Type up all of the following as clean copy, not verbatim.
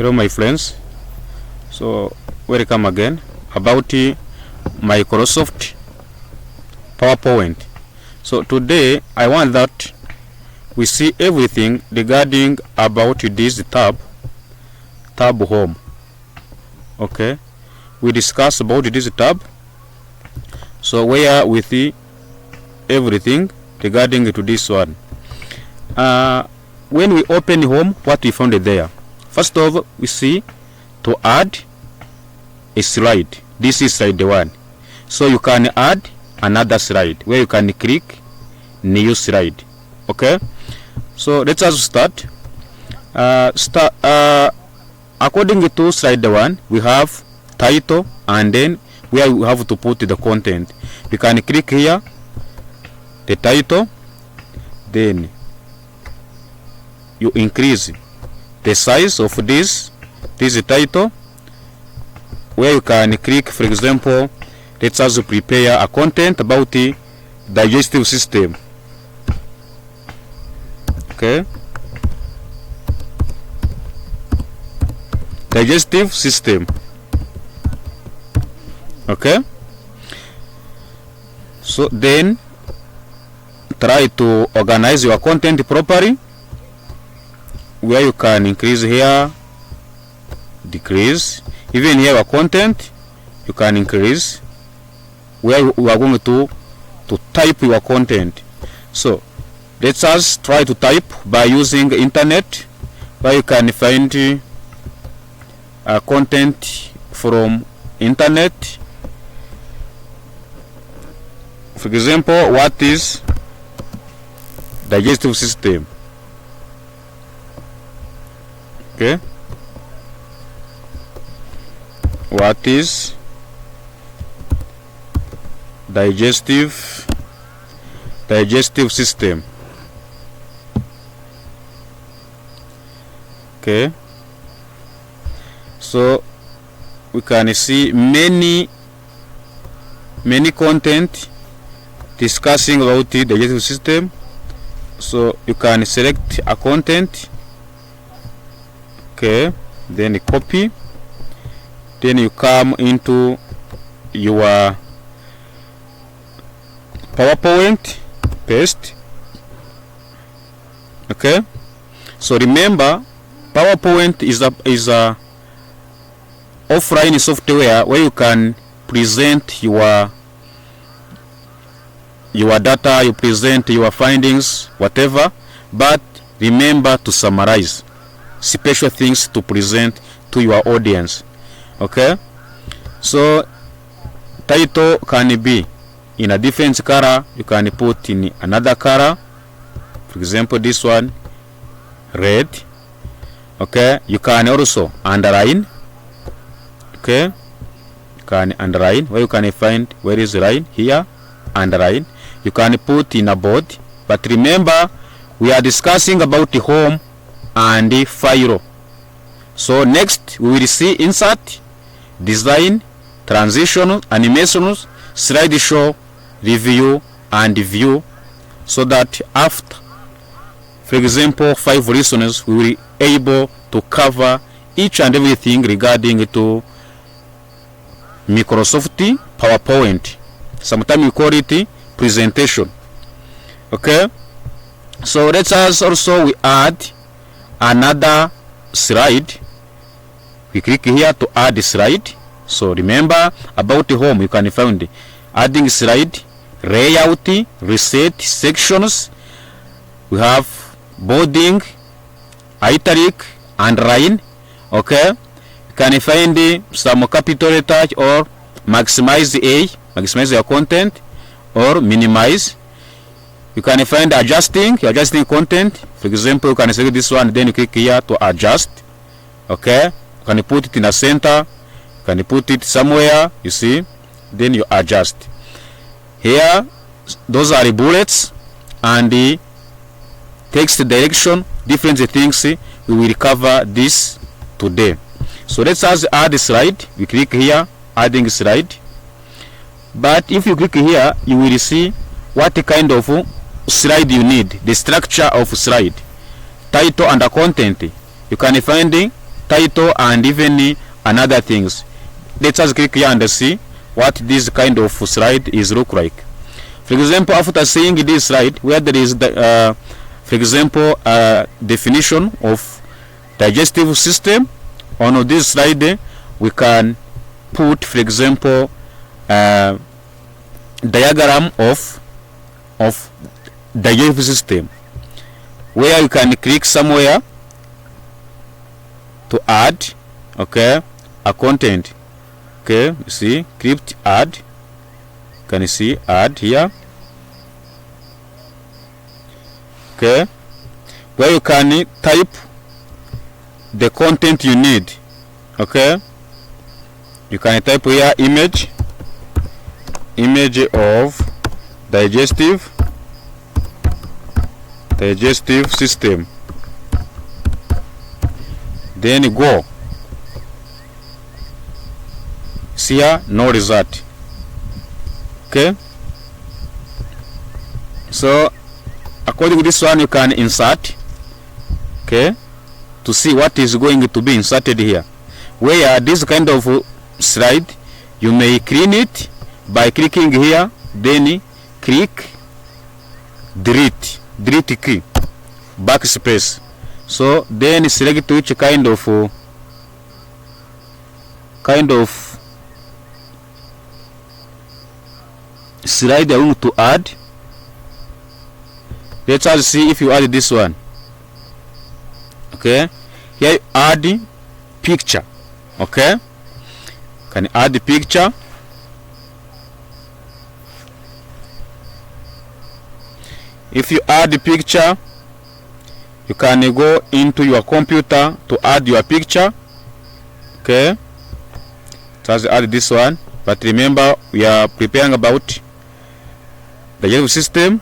Hello my friends, so welcome again about Microsoft PowerPoint. So today I want that we see everything regarding about this tab home. Okay, we discuss about this tab, so where we see everything regarding to this one. When we open home, what we found there? First of all, we see to add a slide. This is slide 1. So you can add another slide where you can click new slide. Okay, so let us start. According to slide 1, we have title, and then where we have to put the content. You can click here the title, then you increase the size of this title, where you can click, for example, let us prepare a content about the digestive system. Okay, digestive system. Okay, so then try to organize your content properly, where you can increase here, decrease. Even here our content you can increase, where we are going to type your content. So let us try to type by using the internet, where you can find content from internet. For example, what is digestive system? Okay, what is digestive system? Okay, so we can see many content discussing about the digestive system. So you can select a content. Okay, then copy, then you come into your PowerPoint, paste. Okay, so remember, PowerPoint is a offline software where you can present your data, you present your findings, whatever, but remember to summarize special things to present to your audience. Okay, so title can be in a different color, you can put in another color, for example this one red. Okay, you can also underline. Okay, you can underline, where you can find where is line here, underline. You can put in a board, but remember we are discussing about the home and the file. So next we will see insert, design, transition, animations, slideshow, review, and view, so that after, for example, 5 lessons, we will be able to cover each and everything regarding to Microsoft PowerPoint. Sometimes we call it presentation. Okay, so let us also we add another slide. We click here to add a slide. So remember about the home, you can find adding slide, layout, reset, sections. We have boarding, italic, underline. Okay, you can find some capital letter or maximize your content, or minimize. You can find adjusting content. For example, you can select this one, then you click here to adjust. Okay, you can put it in the center, you can put it somewhere, you see, then you adjust. Here those are the bullets and the text direction, different things. We will cover this today. So let's add a slide. We click here, adding slide. But if you click here, you will see what kind of slide you need, the structure of slide, title and content. You can find title and even another things. Let us click here and see what this kind of slide is look like. For example, after seeing this slide where there is the for example definition of digestive system, on this slide we can put, for example, diagram of digestive system, where you can click somewhere to add, okay, a content. Okay, you see, click add. Can you see add here? Okay, where you can type the content you need. Okay, you can type here image of digestive system, then go. See here, no result. Okay, so according to this one you can insert, okay, to see what is going to be inserted here. Where this kind of slide, you may clean it by clicking here, then click delete key, backspace. So then select which kind of slide I want to add. Let us see if you add this one. Okay, here you add picture. Okay, can add the picture. If you add the picture, you can go into your computer to add your picture. Okay, just add this one, but remember we are preparing about the digestive system.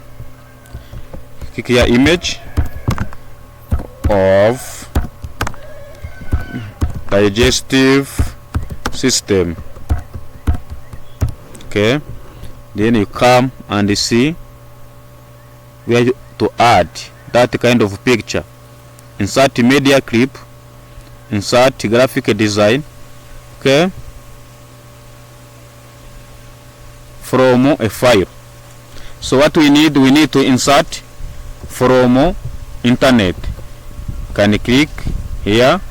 Click here, image of digestive system. Okay, then you come and see where to add that kind of picture. Insert media clip, insert graphic design. Okay, from a file. So what we need to insert from internet. Can you click here,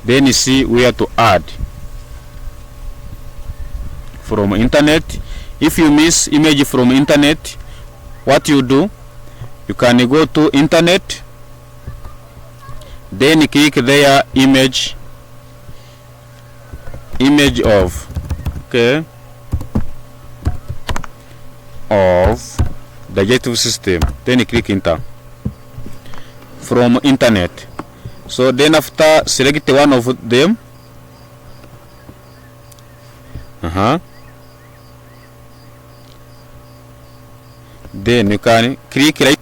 then you see where to add from internet. If you miss image from internet, what you do, you can go to internet, then click there image of, okay, of digestive system, then you click enter from internet. So then after select one of them, then you can click right,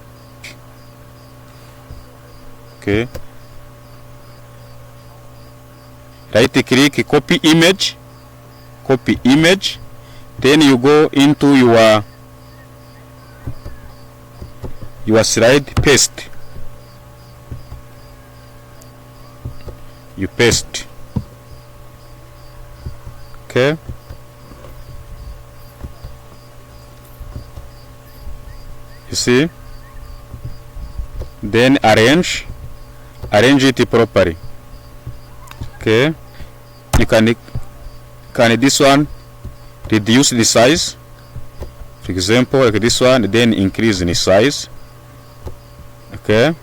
okay, right click, copy image, then you go into your slide, paste, you paste. Okay, you see, then arrange it properly. Okay, you can this one reduce the size, for example like this one, then increase in the size. Okay,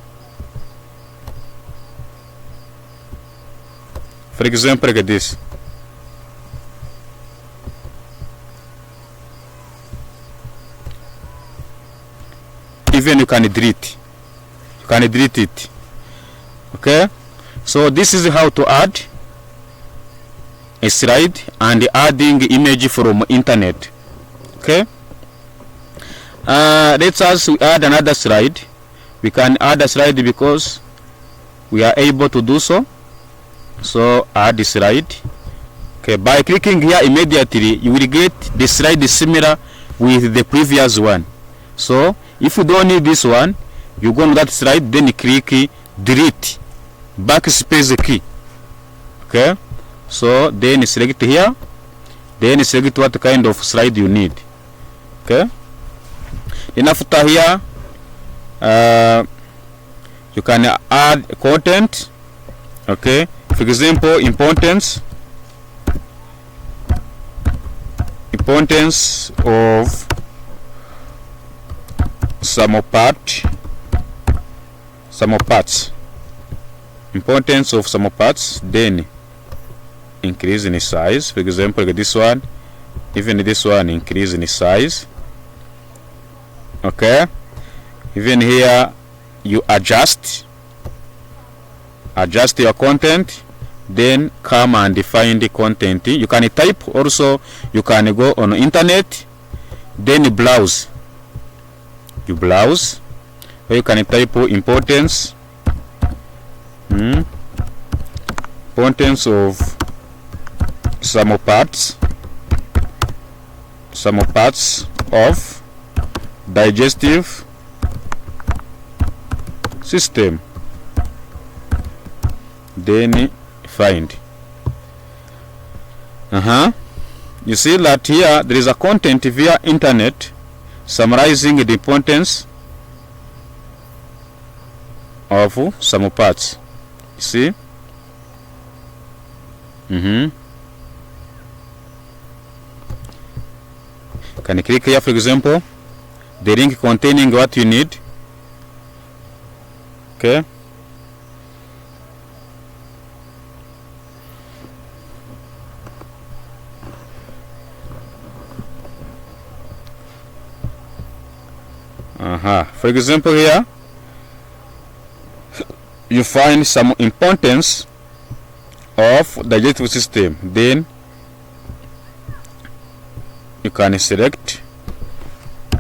for example like this. Even you can delete it. Okay, so this is how to add a slide and adding image from internet. Okay, let us add another slide. We can add a slide because we are able to do so. So add the slide. Okay, by clicking here immediately you will get the slide similar with the previous one. So if you don't need this one, you go on that slide, then you click delete, backspace key. Okay, so then select here, then select what kind of slide you need. Okay, then after here you can add content. Okay, for example, importance of some parts, importance of some parts, then increase in size. For example, this one, even this one, increase in size. Okay, even here you adjust your content, then come and define the content. You can type also, you can go on internet, then browse, you browse, or you can type importance of some parts of digestive system, then find. You see that here there is a content via internet summarizing the importance of some parts. You see, can you click here, for example, the link containing what you need. Okay, for example, here you find some importance of the digestive system, then you can select,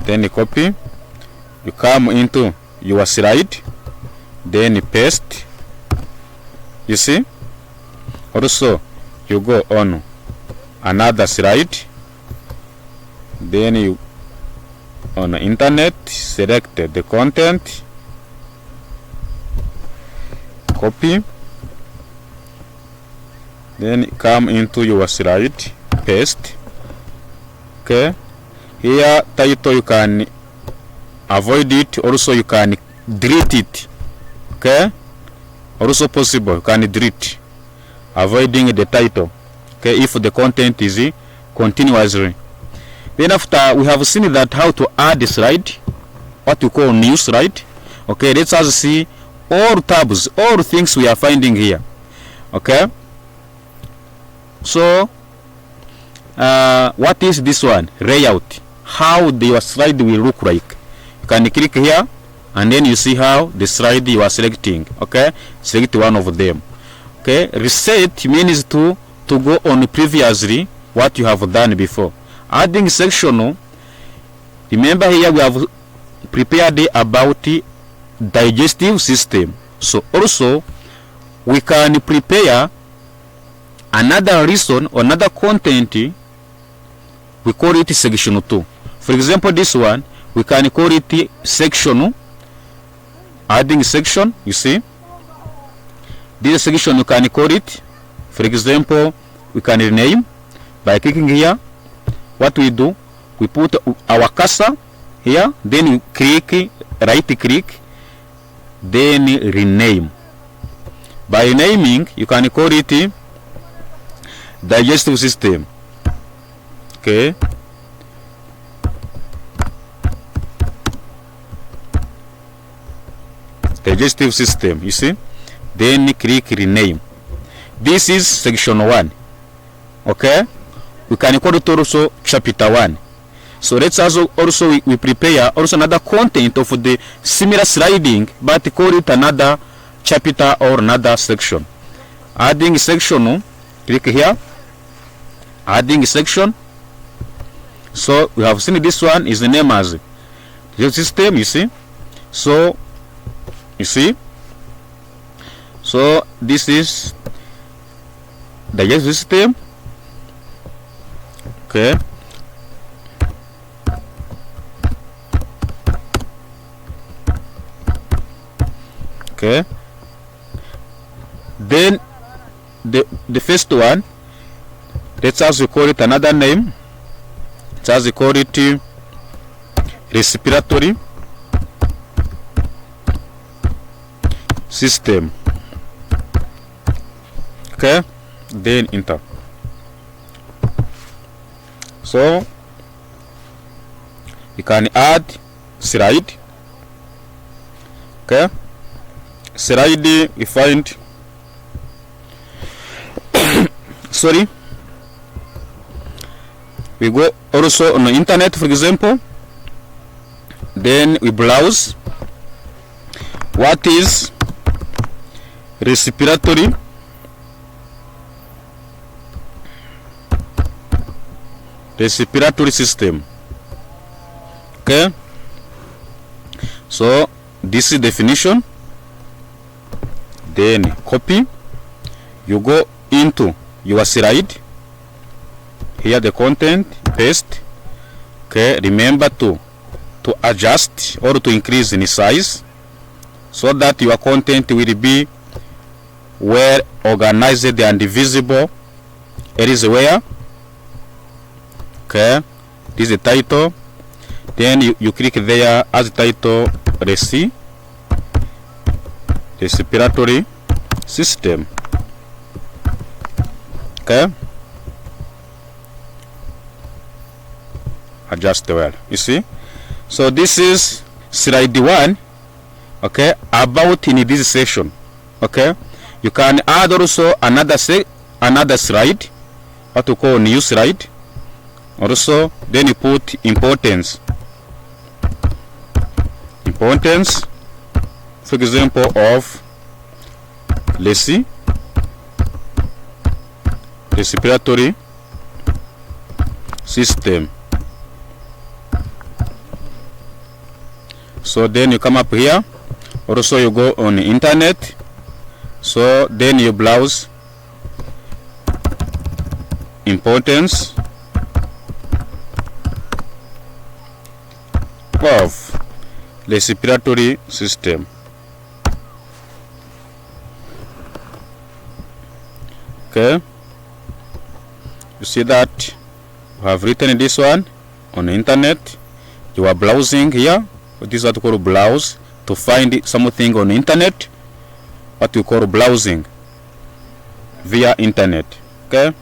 then you copy, you come into your slide, then you paste. You see, also you go on another slide, then you on the internet select the content, copy, then come into your slide, paste. Okay, here title you can avoid it, also you can delete it. Okay, also possible you can delete, avoiding the title. Okay, if the content is continuously. Then after we have seen that how to add a slide, what you call new slide. Okay, let's us see all tabs, all things we are finding here. Okay, so what is this one? Layout, how your slide will look like. You can click here and then you see how the slide you are selecting. Okay, select one of them. Okay, reset means to go on previously what you have done before. Adding section, remember here we have prepared about the digestive system, so also we can prepare another reason, another content, we call it section 2. For example, this one we can call it section, adding section. You see, this section you can call it, for example, we can rename by clicking here. What we do, we put our cursor here, then we click, right click, then rename. By renaming, you can call it digestive system. Okay, digestive system. You see, then click rename. This is section 1. Okay, we can call it also chapter 1. So let's also we prepare also another content of the similar sliding, but call it another chapter or another section. Adding section, click here, adding section. So we have seen this one is the name as the system. You see, so you see, so this is the system. Okay, then the first one, let's also call it another name. Let's also call it respiratory system. Okay, then enter. So you can add slide. Okay, slide we find sorry, we go also on the internet, for example, then we browse what is respiratory system. Okay, so this is definition, then copy, you go into your slide, here the content, paste. Okay, remember to adjust or to increase in size so that your content will be well organized and visible elsewhere. Okay, this is the title, then you click there as title respiratory system. Okay, adjust well, you see. So this is slide 1. Okay, about in this section. Okay, you can add also another slide, what to call new slide. Also, then you put importance, for example, of respiratory system. So then you come up here. Also, you go on the internet. So then you browse importance of respiratory system. Okay, you see that you have written this one on the internet. You are browsing here. This is what we call browse, to find something on the internet, what we call browsing via internet. Okay,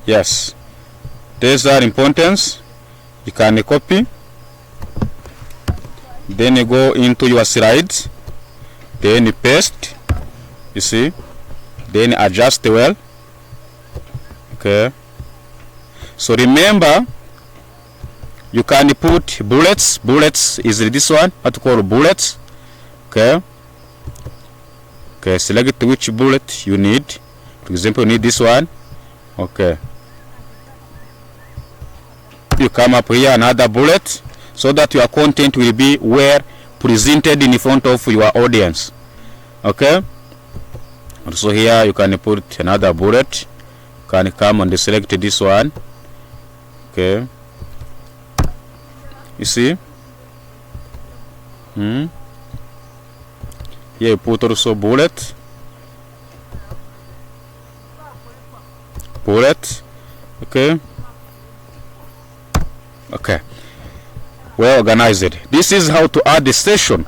yes, these are importance. You can copy, then you go into your slides, then you paste, you see, then adjust well. Okay, so remember, you can put bullets. Bullets is this one, what to call bullets. Okay, select which bullet you need. For example, you need this one. Okay, you come up here another bullet, so that your content will be well presented in front of your audience. Okay, also here you can put another bullet. You can come and select this one. Okay, you see, here you put also bullet. Okay, well organized. This is how to add the section.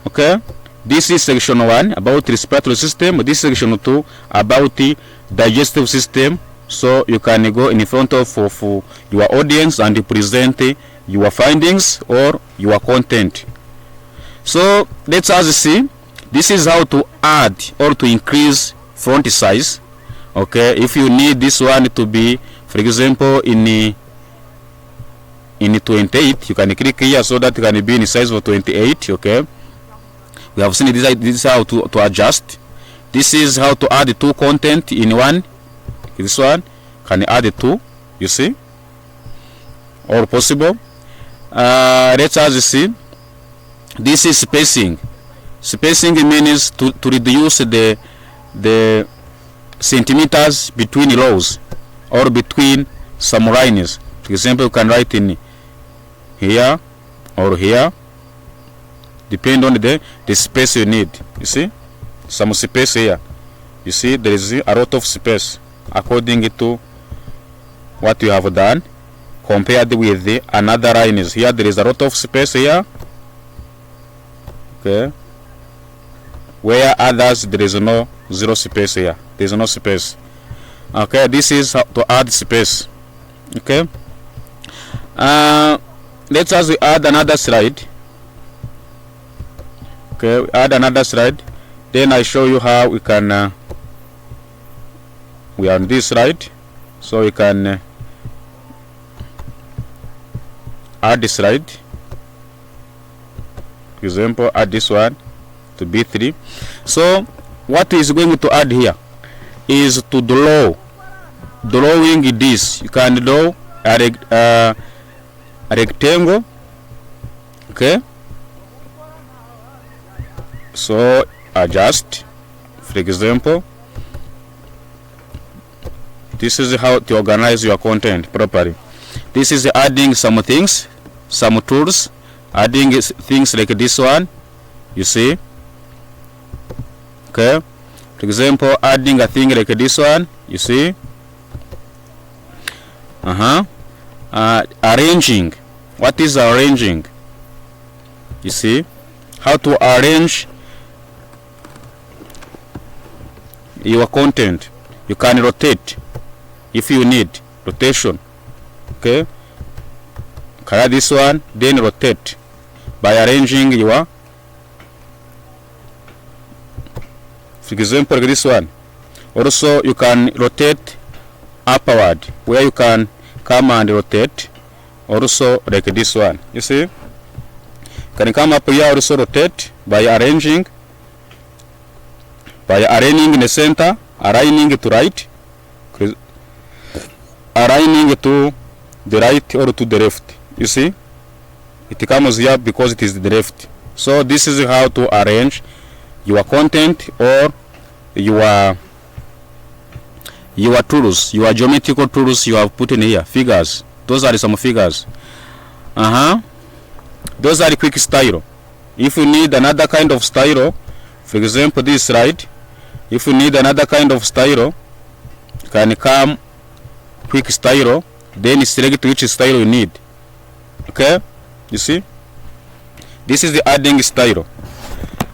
Okay, this is section 1 about respiratory system. This is section 2 about the digestive system. So you can go in front of your audience and present your findings or your content. So let's us see. This is how to add or to increase font size. Okay, if you need this one to be, for example, in 28, you can click here so that it can be in size of 28. Okay, we have seen this is how to adjust. This is how to add the two content in one. This one can add the two, you see, or possible. Let's us see. This is spacing. Spacing means to reduce the centimeters between rows or between some lines. For example, you can write in here or here, depend on the space you need. You see, some space here. You see, there is a lot of space according to what you have done compared with the another lines. Here there is a lot of space here, okay, where others there is no zero space here. There is no space. Okay, this is how to add space. Okay, let's us add another slide. Okay, we add another slide, then I show you how we can we are on this slide, so we can add the slide. For example, add this one to B3. So what is going to add here is to drawing this. You can draw a rectangle. Okay, so adjust. For example, this is how to organize your content properly. This is adding some things, some tools, adding things like this one, you see. Okay, for example, adding a thing like this one, you see. Arranging. What is arranging? You see how to arrange your content. You can rotate if you need rotation. Okay, color this one, then rotate by arranging your, for example, like this one. Also you can rotate upward, where you can come and rotate also like this one. You see, you can come up here, also rotate by arranging, by aligning in the center, aligning to right, aligning to the right or to the left. You see, it comes here because it is the left. So this is how to arrange your content or your tools, your geometrical tools you have put in here. Figures, those are some figures. Those are quick style. If you need another kind of style, for example this slide, if you need another kind of style, you can come quick style, then select which style you need. Okay, you see, this is the adding style.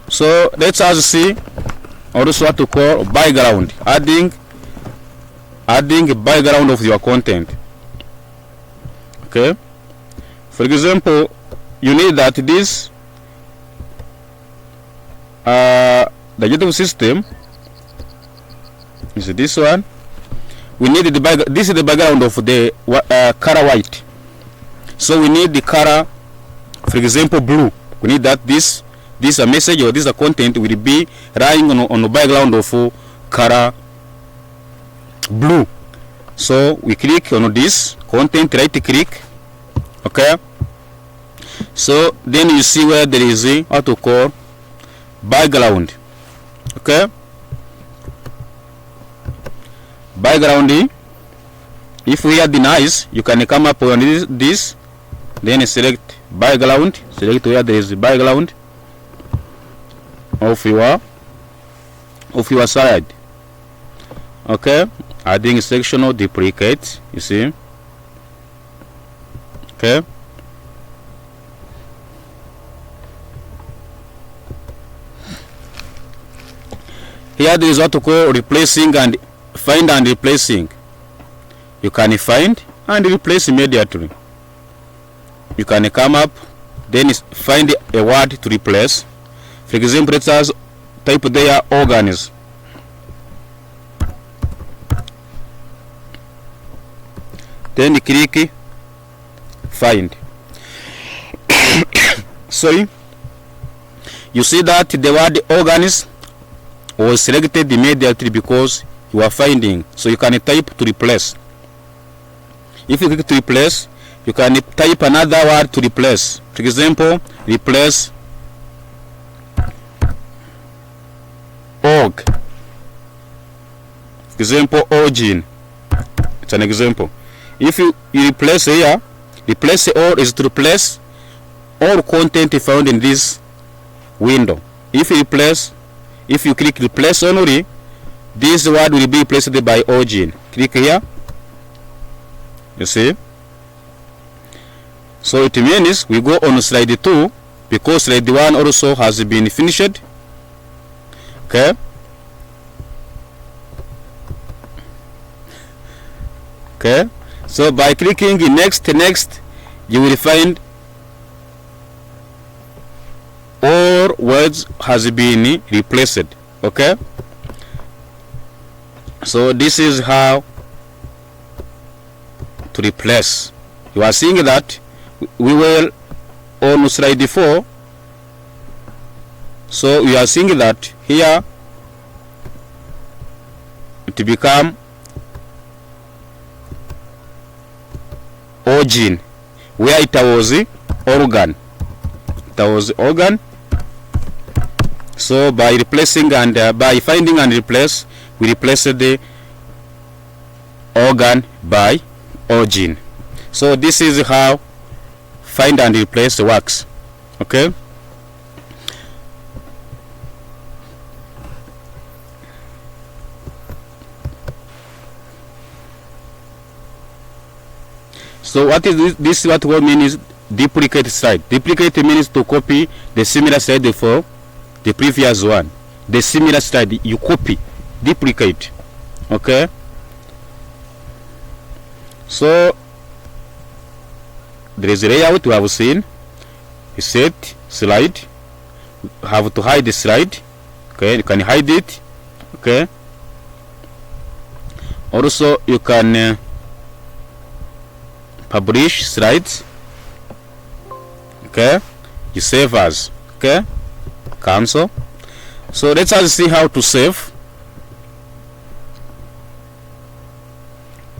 So let's us see also what to call background. Adding background of your content. Okay, for example, you need that this the YouTube system is this one. We need the this is the background of the color white. So we need the color, for example, blue. We need that this a message or this a content will be lying on the background of color blue. So we click on this content, right click. Okay, so then you see where there is a what to call background. Okay, background. If we add the nice, you can come up on this, then select background, select where there is the background of your slide. Okay, adding sectional duplicate, you see. Okay, here there is what to call replacing and find and replacing. You can find and replace immediately. You can come up, then find a word to replace. For example, let us type there organs. Then click find. Sorry, you see that the word organs was selected immediately because you are finding. So you can type to replace. If you click to replace, you can type another word to replace. For example, replace org. For example, origin. It's an example. If you replace here, replace all is to replace all content found in this window. If you click replace only, this word will be replaced by origin. Click here. You see? So it means we go on slide 2 because slide 1 also has been finished. Okay. Okay. So by clicking next, you will find all words has been replaced. Okay. So this is how to replace. You are seeing that we were on slide 4. So you are seeing that here it become origin, where it was organ. It was organ. So by replacing and by finding and replace, we replaced the organ by origin. So this is how find and replace works. Okay. So what is this? What means duplicate slide. Duplicate means to copy the similar slide for the previous one. The similar slide you copy, duplicate. Okay. So there is a layout we have seen. Set slide. Have to hide the slide. Okay, you can hide it. Okay. Also you can publish slides. Okay, you save as. Okay, cancel. So let us see how to save.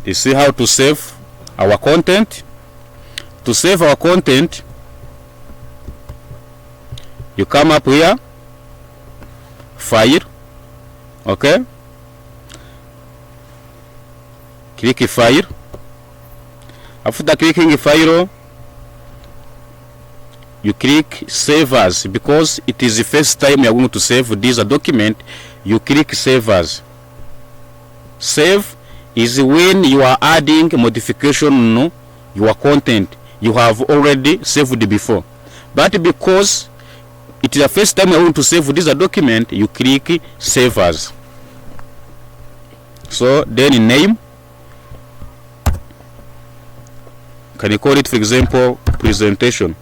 You see how to save our content. To save our content, you come up here, file. Okay, click file. After clicking file, you click save as, because it is the first time you are going to save this document. You click save as. Save is when you are adding modification to your content you have already saved before, but because it is the first time you are going to save this document, you click save as. So then in name, can you call it, for example, presentation.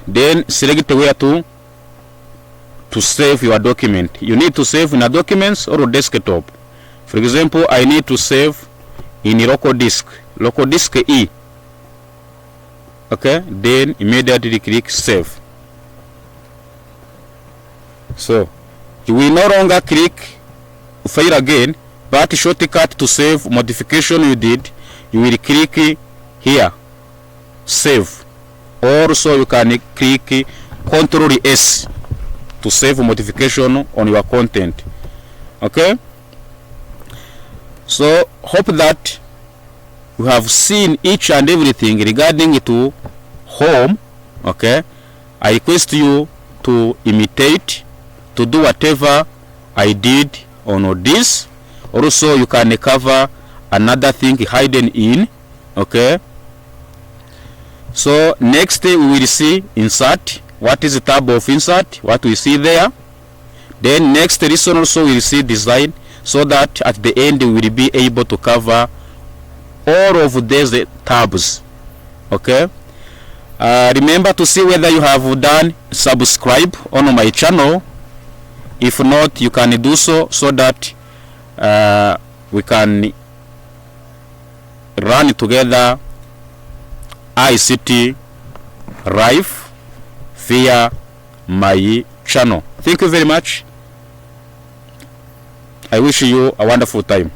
Then select where to save your document. You need to save in a documents or a desktop. For example, I need to save in local disk E. Okay, then immediately click save. So you will no longer click file again, but shortcut to save modification you did, you will click here save. Also you can click Ctrl S to save modification on your content. Okay, so hope that you have seen each and everything regarding to home. Okay, I request you to imitate, to do whatever I did on this. Also you can cover another thing hidden in. Okay, so next we will see insert. What is the tab of insert? What we see there. Then next lesson also we will see design, so that at the end we will be able to cover all of these tabs. Okay, remember to see whether you have done subscribe on my channel. If not, you can do so, so that we can run together ICT Live via my channel. Thank you very much. I wish you a wonderful time.